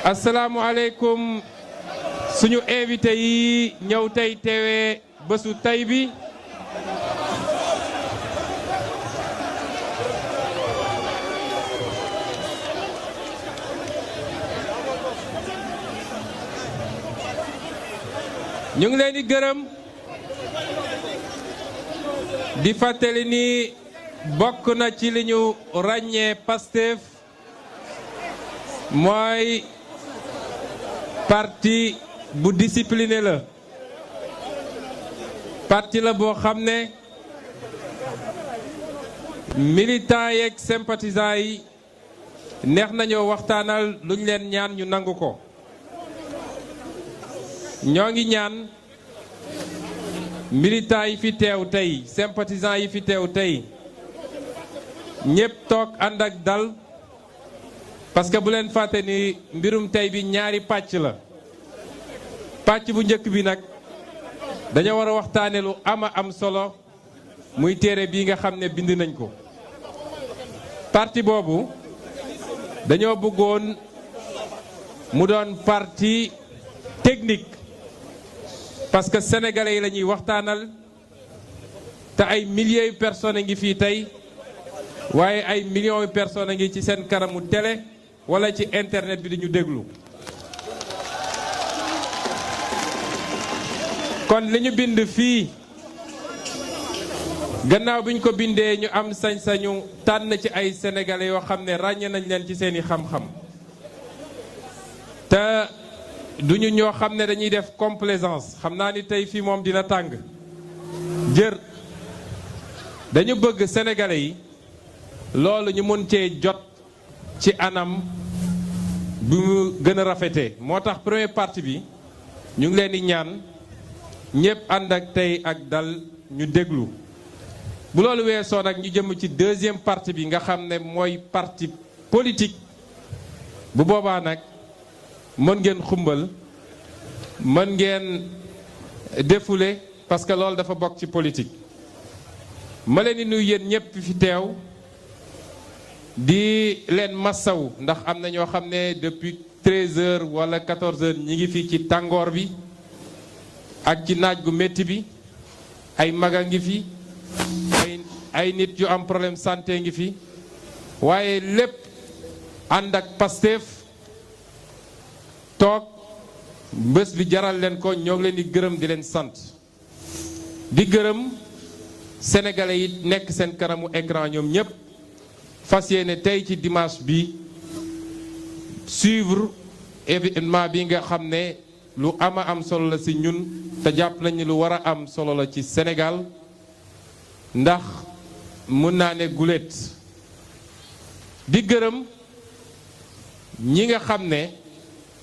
asalaamualeykum suñu invité yi ñëw tey teewee bésu tey bi ñu ngi leen di gërëm di fàttali ni bokk na ci li ñu ràññee Pastef mooy parti bu discipliné la parti la boo xam ne militants yeeg sympathisants yi neex nañoo waxtaanal luñ leen ñaan ñu nangu ko ñoo ngi ñaan militants yi fi teew tey sympathisants yi fi teew tey ñépp toog ànd ak dal parce que bu leen fàtte ni mbirum tey bi ñaari pàcc la pàcc bu njëkk bi nag dañoo war a waxtaane lu am solo muy téere bii nga xam ne bind nañ ko parti boobu dañoo bëggoon mu doon parti technique parce que sénégalais yi la ñuy waxtaanal te ay milliers yu personnes ngi fii tey waaye ay millions yu personnes ngi ci seen kanamu télé wala ci internet bi di ñu déglu kon li ñu bind fii gannaaw bi ñu ko bindee ñu am sañ-sañu tànn ci ay sénégalais yoo xam ne ràññee nañ leen ci seeni xam-xam te duñu ñoo xam ne dañuy def complaisance xam naa ni tey fii moom dina tàng jër dañu bëgg sénégalais yi loolu ñu mën cee jot ci anam bi mu gën a rafetee moo tax première partie bi ñu ngi leen di ñaan ñëpp ànd ak tey ak dal ñu déglu bu loolu weesoo nag ñu jëm ci deuxième partie bi nga xam ne mooy parti politique bu boobaa nag mën ngeen xumbal mën ngeen défouler parce que loolu dafa bokk ci politique ma leen di nuyu yéen ñëpp fi teew di leen massaw ndax am na ñoo xam ne depuis 13h wala 14h ñi ngi fi ci tàngoor bi ak ci naaj gu métti bi ay mag a ngi fi ay nit yu am problème santé ngi fi waaye lépp ànd ak Pastef toog bés bi jaral leen ko ñoo ngi leen di gërëm di leen sant di gërëm sénégalais yi nekk seen kanamu écran ñoom ñëpp fas yéene tey ci dimanche bi suivre événement bi nga xam ne lu am solo la ci ñun te jàpp nañ ni lu war a am solo la ci Sénégal ndax mën naa ne guléet di gërëm ñi nga xam ne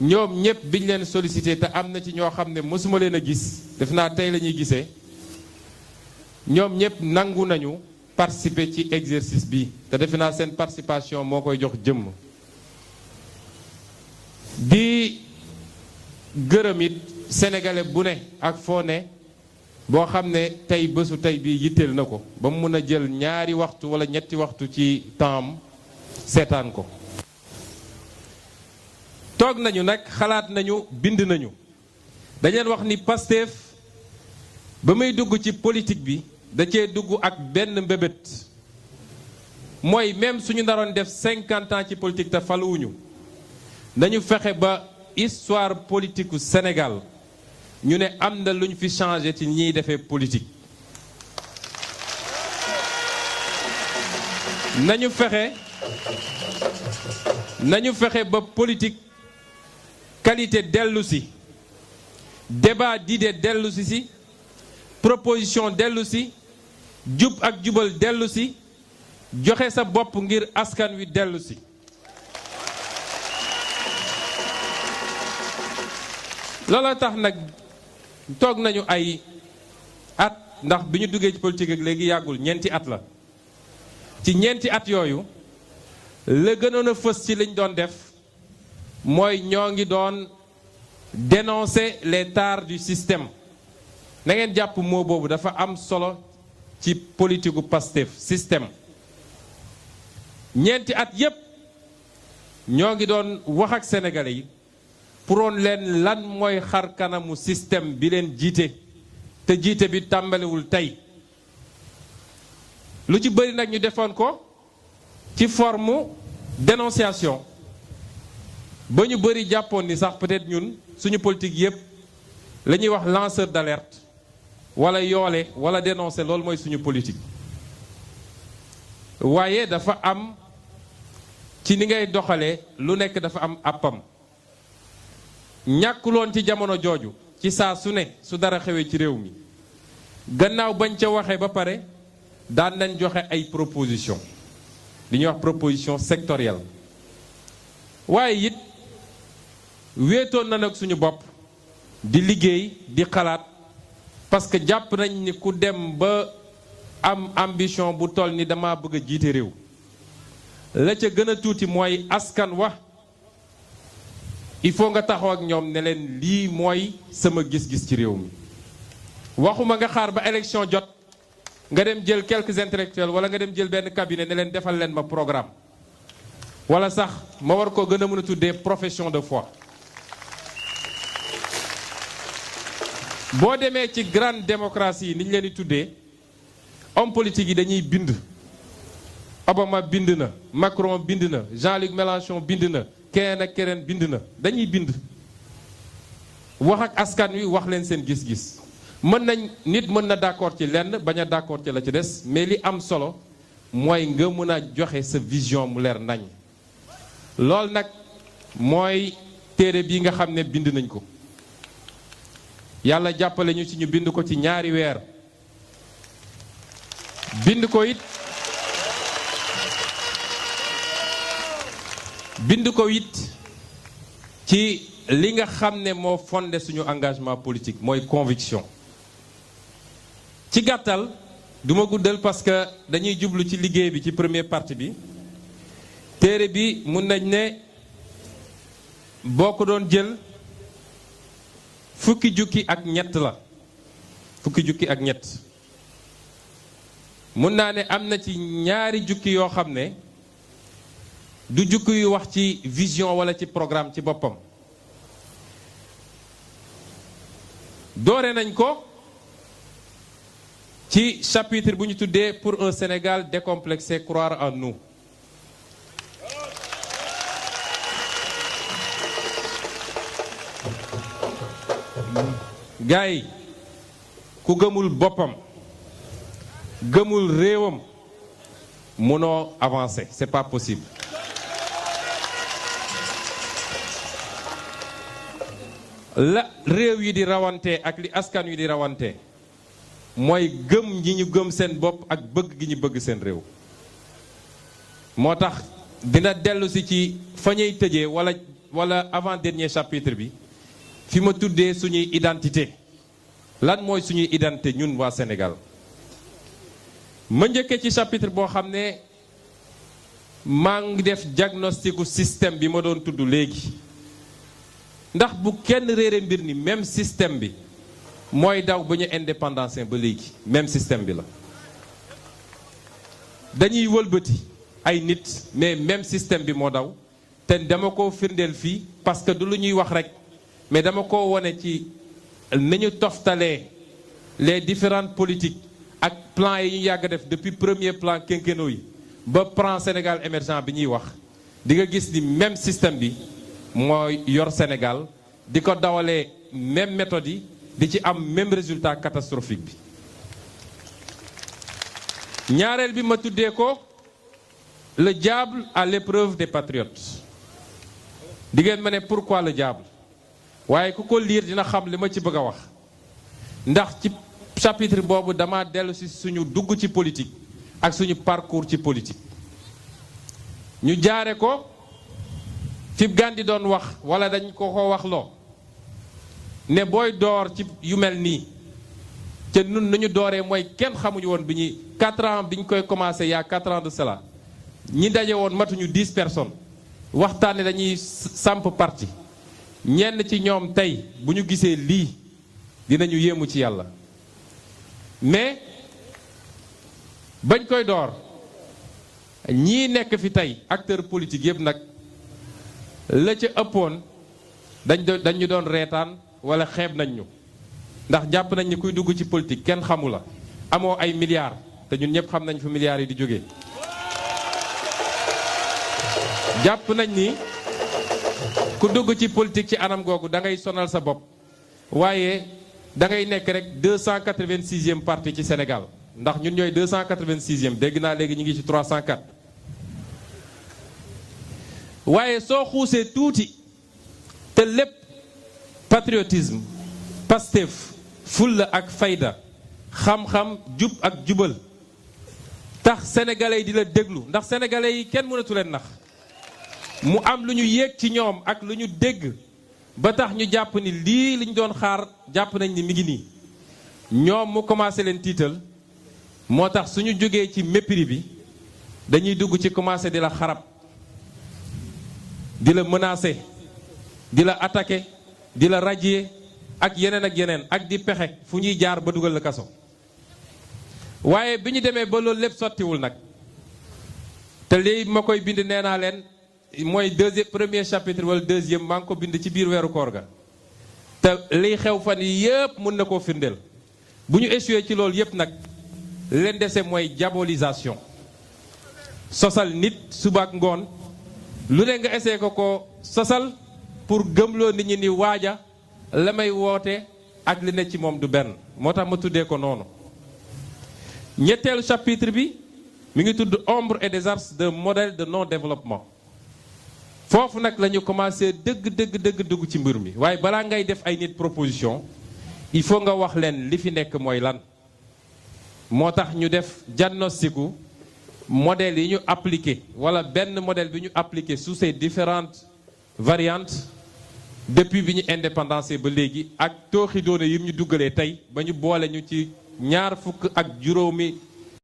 ñoom ñëpp biñ leen sollicité te am na ci ñoo xam ne mësuma leen a gis def naa tey la ñuy gisee ñoom ñëpp nangu nañu participer ci exercice bi te defe naa seen participation moo koy jox jëmm di gërëm it sénégalais bu ne ak foo ne boo xam ne tey bésu tey bi yitteel na ko ba mu mën a jël ñaari waxtu wala ñetti waxtu ci temps seetaan ko toog nañu nag xalaat nañu bind nañu dañ leen wax ni Pastef ba muy dugg ci politique bi da cee dugg ak benn mbébét mooy même suñu naroon def 50 ans ci politique te faluwuñu nañu fexe ba histoire politique u Sénégal ñu ne am na lu ñu fi changé ci ñiy defee politique nañu fexe ba politique qualité dellu si débat d'idées dellu si proposition dellu si jub ak jubal dellu si joxe sa bopp ngir askan wi dellu si looloo tax nag toog nañu ay at ndax bi ñu duggee ci politique ak léegi yàggul ñeenti at la ci ñeenti at yooyu la gënoon a fës ci liñ doon def mooy ñoo ngi doon dénoncer les tares du système na ngeen jàpp moo boobu dafa am solo ci politique gu Pastef système ñeenti at yépp ñoo ngi doon wax ak sénégalais yi pour woon leen lan mooy xar kanamu système bi leen jiite te jiite bi tàmbaliwul tey lu ci bëri nag ñu defoon ko ci forme dénonciation ba ñu bëri jàppoon ni sax peut-être ñun suñu politique yépp la ñuy wax lanceur d'alerte wala yoole wala dénoncer loolu mooy suñu politique waaye dafa am ci ni ngay doxalee lu nekk dafa am àppam ñàkkuloon ci jamono jooju ci saa su ne su dara xewee ci réew mi gannaaw bañ ca waxee ba pare daan nañ joxe ay proposition li ñuy wax proposition sectorielle waaye it wéetoon na nag suñu bopp di liggéey di xalaat parce que jàpp nañ ni ku dem ba am ambition bu toll ni dama bëgg a jiite réew la ca gën a tuuti mooy askan wax il faut nga taxaw ak ñoom ne leen lii mooy sama gis-gis ci réew mi waxuma nga xaar ba élection jot nga dem jël quelques intellectuels wala nga dem jël benn cabinet ne leen defal leen ma programme wala sax ma war ko gën a mën a tuddee profession de foi boo demee ci grande démocratie yi ni ñu leen di tuddee homme politique yi dañuy bind Obama bind na Macron bind na Jean-Luc Mélenchon bind na keneen ak keneen bind na dañuy bind wax ak askan wi wax leen seen gis-gis nit mën na d'accord ci lenn bañ a d'accord ci la ci des mais li am solo mooy nga mën a joxe sa vision mu leer nañ loolu nag mooy téere bii nga xam ne bind nañ ko yàlla jàppale ñu ci ñu bind ko ci ñaari weer bind ko it ci li nga xam ne moo fondé suñu engagement politique mooy conviction ci gàttal du ma guddal parce que dañuy jublu ci liggéey bi ci première partie bi téere bi mun nañ ne boo ko doon jël fukki jukki ak ñett la fukki jukki ak ñett mun naa ne am na ci ñaari jukki yoo xam ne du jukki yu wax ci vision wala ci programme ci boppam doore nañ ko ci chapitre bu ñu tuddee pour un Sénégal décomplexé croire en nous gars yi ku gëmul boppam gëmul réewam mënoo avancer c'est pas possible la réew yi di rawante ak li askan wi di rawante mooy gëm gi ñu gëm seen bopp ak bëgg gi ñu bëgg seen réew moo tax dina dellu si ci fa ñuy tëjee wala avant dernier chapitre bi fi ma tuddee suñuy identité lan mooy suñuy identité ñun waa Sénégal ma njëkkee ci chapitre boo xam ne maa ngi def diagnosticu système bi ma doon tudd léegi ndax bu kenn réere mbir ni même système bi mooy daw ba ñu indépendance ba léegi même système bi la dañuy wëlbati ay nit mais même système bi moo daw te dama ko firndeel fii parce que du lu ñuy wax rek mais dama ko wone ci nañu toftalee les différentes politiques ak plans yi ñu yàgg def depuis premier plan quinquennaux yi ba plan Sénégal émergent bi ñuy wax di nga gis ni même système bi mooy yor Sénégal di ko dawalee même méthode yi di ci am même résultat catastrophique bi ñaareel bi ma tuddee ko le diable à l'épreuve des patriotes di ngeen ma ne pourquoi le diable waaye ku ko lire dina xam li ma ci bëgg a wax ndax ci chapitre boobu dama dellu si suñu dugg ci politique ak suñu parcours ci politique ñu jaare ko fi Gandhi doon wax wala dañ ko wax loo ne booy door ci yu mel nii te nun nañu dooree mooy kenn xamuñu woon bi ñuy 4 ans bi ñu koy commencé il y a 4 ans de cela ñi daje woon matuñu 10 personnes waxtaane dañuy samp parti ñenn ci ñoom tey bu ñu gisee lii dinañu yéemu ci yàlla mais bañ koy door ñii nekk fi tey acteur politique yëpp nag la ca ëppoon dañ ñu doon reetaan wala xeeb nañ ñu ndax jàpp nañ ni kuy dugg ci politique kenn xamu la amoo ay milliards te ñun ñëpp xam nañ fu milliards yi di jógee. jàpp nañ ni ku dugg ci politique ci anam googu da ngay sonal sa bopp waaye da ngay nekk rek 286e parti ci Sénégal ndax ñun ñooy 286e dégg naa léegi ñu ngi ci 304. waaye soo xuusee tuuti te lépp patriotisme Pastef fulla ak fayda xam-xam jub ak jubal tax sénégalais yi di la déglu ndax sénégalais yi kenn mënatu leen nax mu am lu ñu yéeg ci ñoom ak lu ñu dégg ba tax ñu jàpp ni lii li ñu doon xaar jàpp nañ ni mi ngi nii ñoom mu commencé leen tiital moo tax suñu jógee ci mépris bi dañuy dugg ci commencé di la xarab di la menacer di la attaquer di la radier ak yeneen ak di pexe fu ñuy jaar ba dugal la kaso waaye bi ñu demee ba loolu lépp sottiwul nag te léegi ma koy bind nee naa leen mooy premier chapitre wala deuxième maa ngi ko bind ci biir weeru koor ga te liy xew fan yi yëpp mën na koo firndeel bu ñu échoué ci loolu yëpp nag leen dese mooy diabolisation sosal nit suba ak ngoon lu ne nga essayé ko sosal pour gëmloo nit ñi ni waaja la may woote ak li ne ci moom du benn moo tax ma tuddee ko noonu. ñetteelu chapitre bi mi ngi tudd ombre et des arcs d'un modèle de non développement foofu nag la ñu commencé dëgg dugg ci mbir mi waaye balaa ngay def ay nit proposition il faut nga wax leen li fi nekk mooy lan. moo tax ñu def diagnosticu modèle yi ñu appliqué wala benn modèle bi ñu appliqué sous ces différentes variantes depuis bi ñu indépendance ba léegi ak tooxi doone yi ñu duggalee tey ba ñu boole ñu ci 20 ak juróomi